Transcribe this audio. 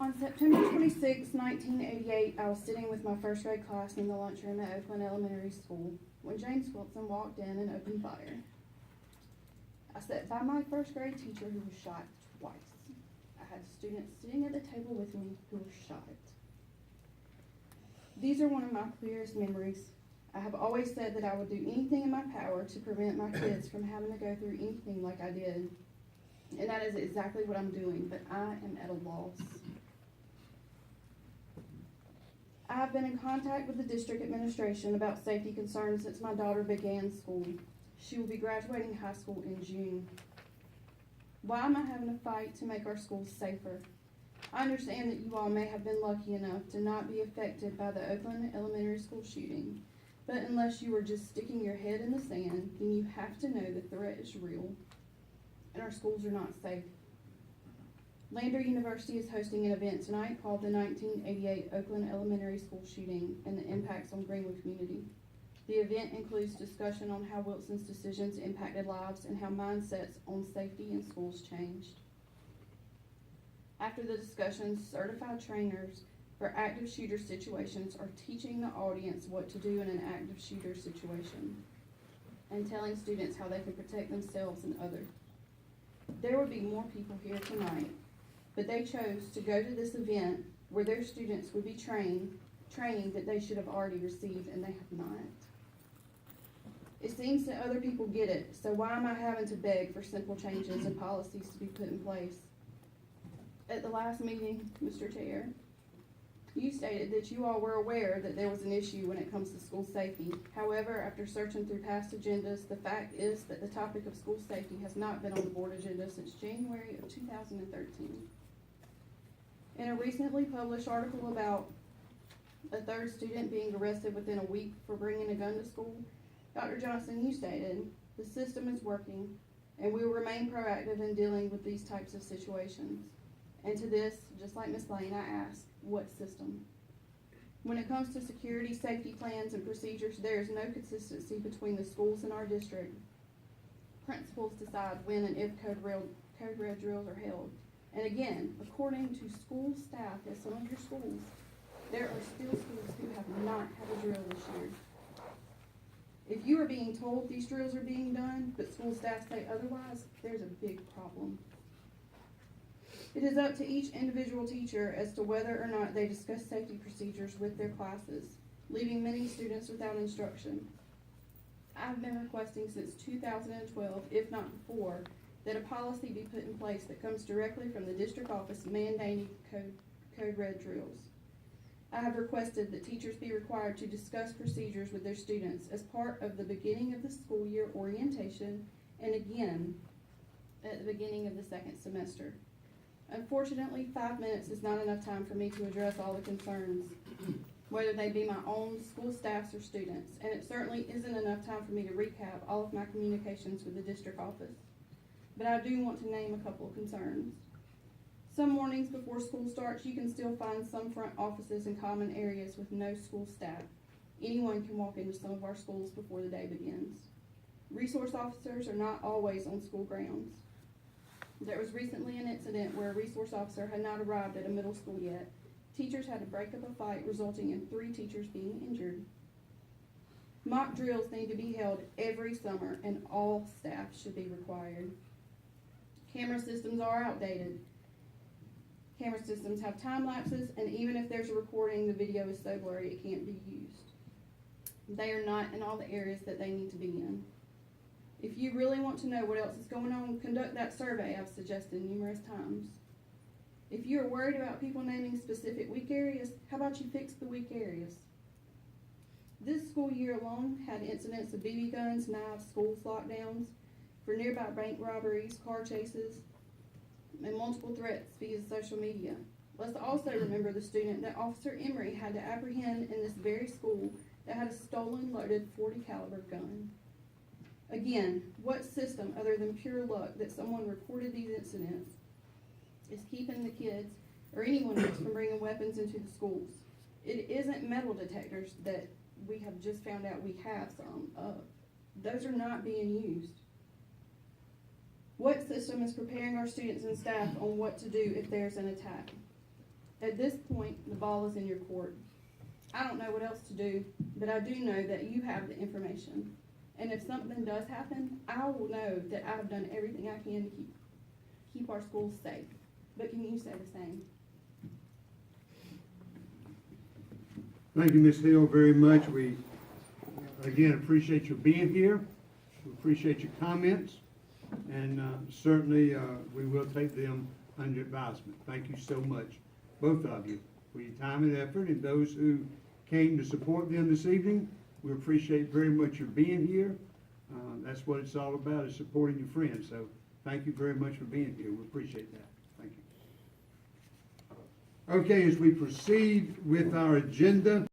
On September 26, 1988, I was sitting with my first grade class in the lunchroom at Oakland Elementary School when James Wilson walked in and opened fire. I sat by my first grade teacher who was shot twice. I had students sitting at the table with me who were shot. These are one of my clearest memories. I have always said that I would do anything in my power to prevent my kids from having to go through anything like I did. And that is exactly what I'm doing, but I am at a loss. I have been in contact with the district administration about safety concerns since my daughter began school. She will be graduating high school in June. Why am I having to fight to make our schools safer? I understand that you all may have been lucky enough to not be affected by the Oakland Elementary School shooting, but unless you are just sticking your head in the sand, then you have to know the threat is real, and our schools are not safe. Lander University is hosting an event tonight called the 1988 Oakland Elementary School Shooting and the Impacts on Greenwood Community. The event includes discussion on how Wilson's decisions impacted lives and how mindsets on safety in schools changed. After the discussions, certified trainers for active shooter situations are teaching the audience what to do in an active shooter situation and telling students how they can protect themselves and others. There would be more people here tonight, but they chose to go to this event where their students would be training that they should have already received, and they have not. It seems that other people get it, so why am I having to beg for simple changes and policies to be put in place? At the last meeting, Mr. Chair, you stated that you all were aware that there was an issue when it comes to school safety. However, after searching through past agendas, the fact is that the topic of school safety has not been on the board agenda since January of 2013. In a recently published article about a third student being arrested within a week for bringing a gun to school, Dr. Johnson, you stated, the system is working and we will remain proactive in dealing with these types of situations. And to this, just like Ms. Lane, I ask, what system? When it comes to security, safety plans, and procedures, there is no consistency between the schools in our district. Principals decide when and if code red drills are held. And again, according to school staff at some of your schools, there are still schools who have not had a drill this year. If you are being told these drills are being done, but school staff say otherwise, there's a big problem. It is up to each individual teacher as to whether or not they discuss safety procedures with their classes, leaving many students without instruction. I've been requesting since 2012, if not before, that a policy be put in place that comes directly from the district office mandating code red drills. I have requested that teachers be required to discuss procedures with their students as part of the beginning of the school year orientation and again at the beginning of the second semester. Unfortunately, 5 minutes is not enough time for me to address all the concerns, whether they be my own, school staffs, or students, and it certainly isn't enough time for me to recap all of my communications with the district office. But I do want to name a couple of concerns. Some mornings before school starts, you can still find some front offices in common areas with no school staff. Anyone can walk into some of our schools before the day begins. Resource officers are not always on school grounds. There was recently an incident where a resource officer had not arrived at a middle school yet. Teachers had to break up a fight, resulting in 3 teachers being injured. Mock drills need to be held every summer, and all staff should be required. Camera systems are outdated. Camera systems have time lapses, and even if there's a recording, the video is so blurry it can't be used. They are not in all the areas that they need to be in. If you really want to know what else is going on, conduct that survey I've suggested numerous times. If you are worried about people naming specific weak areas, how about you fix the weak areas? This school year alone had incidents of BB guns, knives, schools lockdowns, for nearby bank robberies, car chases, and multiple threats via social media. Let's also remember the student that Officer Emery had to apprehend in this very school that had a stolen loaded .40 caliber gun. Again, what system other than pure luck that someone reported these incidents is keeping the kids or anyone else from bringing weapons into the schools? It isn't metal detectors that we have just found out we have some of. Those are not being used. What system is preparing our students and staff on what to do if there's an attack? At this point, the ball is in your court. I don't know what else to do, but I do know that you have the information. And if something does happen, I will know that I've done everything I can to keep our schools safe. But can you say the same? Thank you, Ms. Hill, very much. We, again, appreciate your being here. We appreciate your comments, and certainly we will take them under advisement. Thank you so much, both of you, for your time and effort, and those who came to support them this evening. We appreciate very much your being here. That's what it's all about, is supporting your friends. So thank you very much for being here. We appreciate that. Thank you. Okay, as we proceed with our agenda,